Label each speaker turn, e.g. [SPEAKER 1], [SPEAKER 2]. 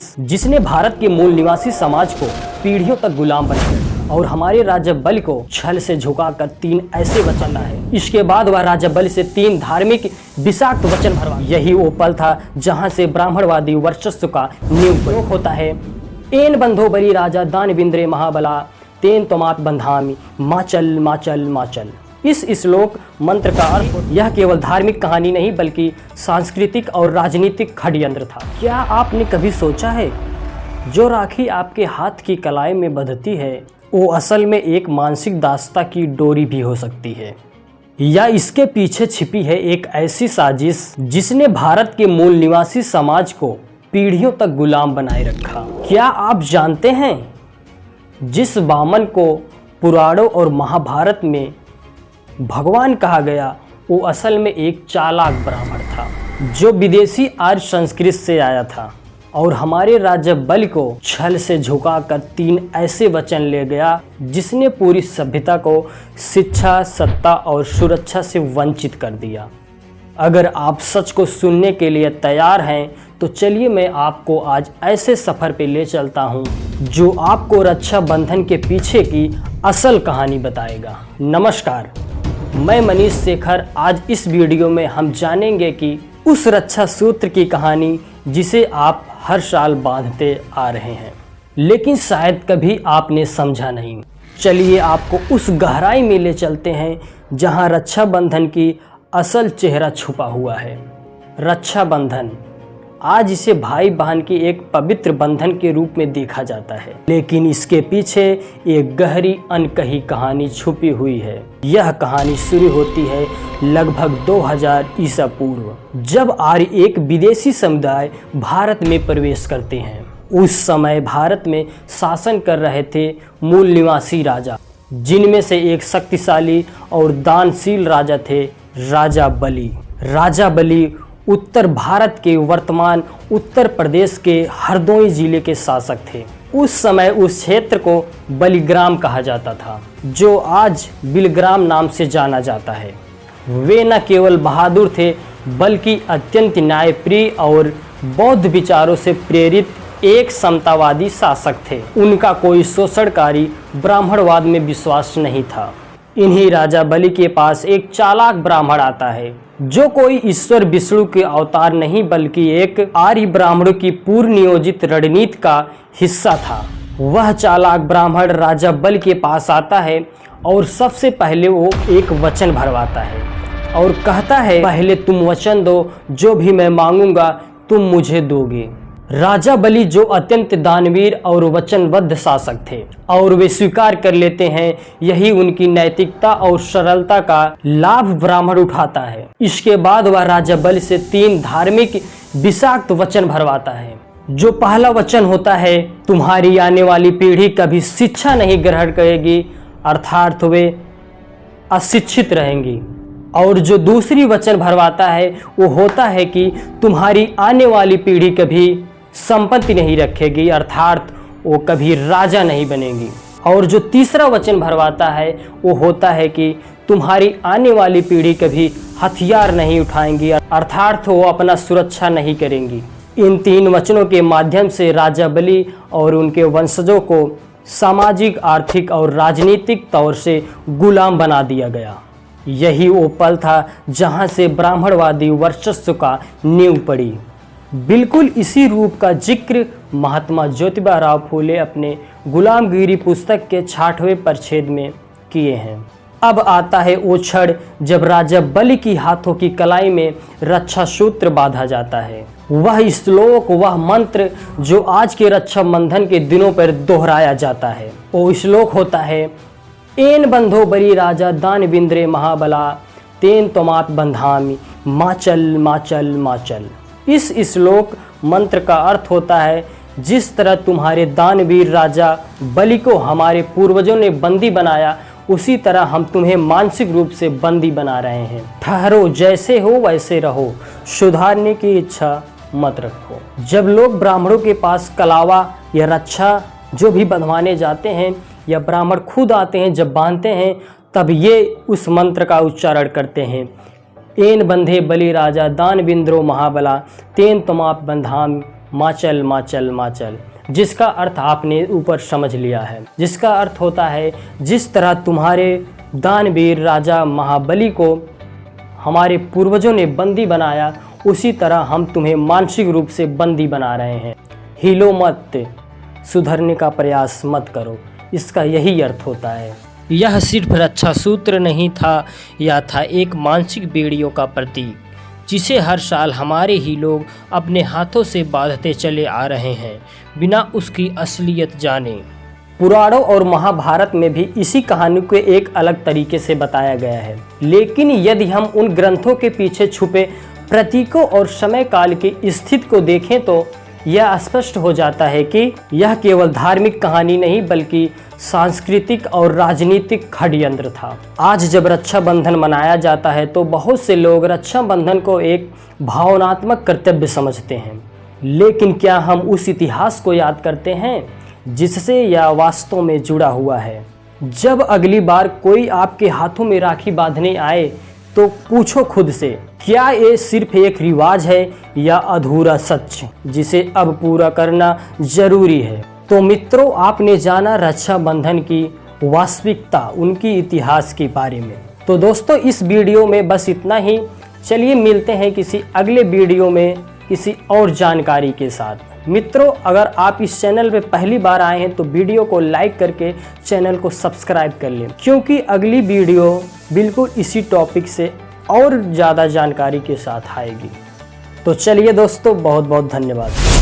[SPEAKER 1] जिसने भारत के मूल निवासी समाज को पीढ़ियों तक गुलाम बनाया और हमारे राजा बलि को छल से झुकाकर 3 ऐसे वचन लाए। इसके बाद वह राजा बलि से 3 धार्मिक विषाक्त वचन भरवा। यही वो पल था जहां से ब्राह्मणवादी वर्चस्व का नींव होता है। एन बंधो बलि राजा दानविंद्रे महाबला तेन तोमात बंधामी माचल माचल माचल। इस श्लोक मंत्र का अर्थ यह केवल धार्मिक कहानी नहीं बल्कि सांस्कृतिक और राजनीतिक षड्यंत्र था। क्या आपने कभी सोचा है जो राखी आपके हाथ की कलाई में बंधती है वो असल में एक मानसिक दास्ता की डोरी भी हो सकती है, या इसके पीछे छिपी है एक ऐसी साजिश जिसने भारत के मूल निवासी समाज को पीढ़ियों तक गुलाम बनाए रखा। क्या आप जानते हैं जिस वामन को पुराणों और महाभारत में भगवान कहा गया वो असल में एक चालाक ब्राह्मण था जो विदेशी आर्य संस्कृति से आया था और हमारे राजा बलि को छल से झुकाकर 3 ऐसे वचन ले गया जिसने पूरी सभ्यता को शिक्षा, सत्ता और सुरक्षा से वंचित कर दिया। अगर आप सच को सुनने के लिए तैयार हैं तो चलिए मैं आपको आज ऐसे सफ़र पे ले चलता हूँ जो आपको रक्षा बंधन के पीछे की असल कहानी बताएगा। नमस्कार, मैं मनीष शेखर। आज इस वीडियो में हम जानेंगे कि उस रक्षा सूत्र की कहानी जिसे आप हर साल बांधते आ रहे हैं लेकिन शायद कभी आपने समझा नहीं। चलिए आपको उस गहराई में ले चलते हैं जहां रक्षा बंधन की असल चेहरा छुपा हुआ है। रक्षा बंधन आज इसे भाई बहन की एक पवित्र बंधन के रूप में देखा जाता है, लेकिन इसके पीछे एक गहरी अनकही कहानी छुपी हुई है। यह कहानी शुरू होती है लगभग 2000 ईसा पूर्व जब आर्य एक विदेशी समुदाय भारत में प्रवेश करते हैं। उस समय भारत में शासन कर रहे थे मूल निवासी राजा, जिनमें से एक शक्तिशाली और दानशील राजा थे राजा बलि। राजा बलि उत्तर भारत के वर्तमान उत्तर प्रदेश के हरदोई जिले के शासक थे। उस समय उस क्षेत्र को बलिग्राम कहा जाता था जो आज बिलग्राम नाम से जाना जाता है। वे न केवल बहादुर थे बल्कि अत्यंत न्यायप्रिय और बौद्ध विचारों से प्रेरित एक समतावादी शासक थे। उनका कोई शोषणकारी ब्राह्मणवाद में विश्वास नहीं था। इन्हीं राजा बलि के पास एक चालाक ब्राह्मण आता है जो कोई ईश्वर विष्णु के अवतार नहीं बल्कि एक आर्य ब्राह्मणों की पूर्व नियोजित रणनीति का हिस्सा था। वह चालाक ब्राह्मण राजा बलि के पास आता है और सबसे पहले वो एक वचन भरवाता है और कहता है, पहले तुम वचन दो, जो भी मैं मांगूंगा तुम मुझे दोगे। राजा बलि जो अत्यंत दानवीर और वचनबद्ध शासक थे और वे स्वीकार कर लेते हैं। यही उनकी नैतिकता और सरलता का लाभ ब्राह्मण उठाता है। इसके बाद वह राजा बलि से 3 धार्मिक विषाक्त वचन भरवाता है। जो पहला वचन होता है, तुम्हारी आने वाली पीढ़ी कभी शिक्षा नहीं ग्रहण करेगी, अर्थात वे अशिक्षित रहेंगी। और जो दूसरी वचन भरवाता है वो होता है कि तुम्हारी आने वाली पीढ़ी कभी संपत्ति नहीं रखेगी, अर्थात वो कभी राजा नहीं बनेगी। और जो तीसरा वचन भरवाता है वो होता है कि तुम्हारी आने वाली पीढ़ी कभी हथियार नहीं उठाएंगी, अर्थात वो अपना सुरक्षा नहीं करेंगी। इन 3 वचनों के माध्यम से राजा बलि और उनके वंशजों को सामाजिक, आर्थिक और राजनीतिक तौर से गुलाम बना दिया गया। यही वो पल था जहां से ब्राह्मणवादी वर्चस्व का नींव पड़ी। बिल्कुल इसी रूप का जिक्र महात्मा ज्योतिबा राव फूले अपने गुलामगिरी पुस्तक के 66वें परिच्छेद में किए हैं। अब आता है वो क्षण जब राजा बलि की हाथों की कलाई में रक्षा सूत्र बांधा जाता है। वह श्लोक, वह मंत्र जो आज के रक्षा बंधन के दिनों पर दोहराया जाता है, वो श्लोक होता है, एन बंधो बलि राजा दानविंद्रे महाबला तेन तोमात बंधामी माचल माचल माचल। इस श्लोक मंत्र का अर्थ होता है, जिस तरह तुम्हारे दानवीर राजा बलि को हमारे पूर्वजों ने बंदी बनाया उसी तरह हम तुम्हें मानसिक रूप से बंदी बना रहे हैं। ठहरो, जैसे हो वैसे रहो, सुधारने की इच्छा मत रखो। जब लोग ब्राह्मणों के पास कलावा या रक्षा जो भी बंधवाने जाते हैं या ब्राह्मण खुद आते हैं, जब बांधते हैं तब ये उस मंत्र का उच्चारण करते हैं, एन बंधे बलि राजा दानविंद्रो महाबला तेन तमाप बंधाम माचल माचल माचल, जिसका अर्थ आपने ऊपर समझ लिया है, जिसका अर्थ होता है जिस तरह तुम्हारे दानवीर राजा महाबली को हमारे पूर्वजों ने बंदी बनाया, उसी तरह हम तुम्हें मानसिक रूप से बंदी बना रहे हैं। हिलो मत, सुधरने का प्रयास मत करो, इसका यही अर्थ होता है। यह सिर्फ रक्षा सूत्र नहीं था, यह था एक मानसिक बेड़ियों का प्रतीक, जिसे हर साल हमारे ही लोग अपने हाथों से बांधते चले आ रहे हैं, बिना उसकी असलियत जाने। पुराणों और महाभारत में भी इसी कहानी को एक अलग तरीके से बताया गया है, लेकिन यदि हम उन ग्रंथों के पीछे छुपे प्रतीकों और समय काल की स्थिति को देखें तो यह स्पष्ट हो जाता है कि यह केवल धार्मिक कहानी नहीं बल्कि सांस्कृतिक और राजनीतिक षड्यंत्र था। आज जब रक्षाबंधन मनाया जाता है तो बहुत से लोग रक्षाबंधन को एक भावनात्मक कर्तव्य समझते हैं, लेकिन क्या हम उस इतिहास को याद करते हैं जिससे यह वास्तव में जुड़ा हुआ है? जब अगली बार कोई आपके हाथों में राखी बांधने आए तो पूछो खुद से, क्या ये सिर्फ एक रिवाज है या अधूरा सच जिसे अब पूरा करना जरूरी है? तो मित्रों, आपने जाना रक्षाबंधन की वास्तविकता, उनकी इतिहास के बारे में। तो दोस्तों, इस वीडियो में बस इतना ही। चलिए मिलते हैं किसी अगले वीडियो में किसी और जानकारी के साथ। मित्रों, अगर आप इस चैनल पे पहली बार आए हैं तो वीडियो को लाइक करके चैनल को सब्सक्राइब कर लें, क्योंकि अगली वीडियो बिल्कुल इसी टॉपिक से और ज़्यादा जानकारी के साथ आएगी। तो चलिए दोस्तों, बहुत बहुत धन्यवाद।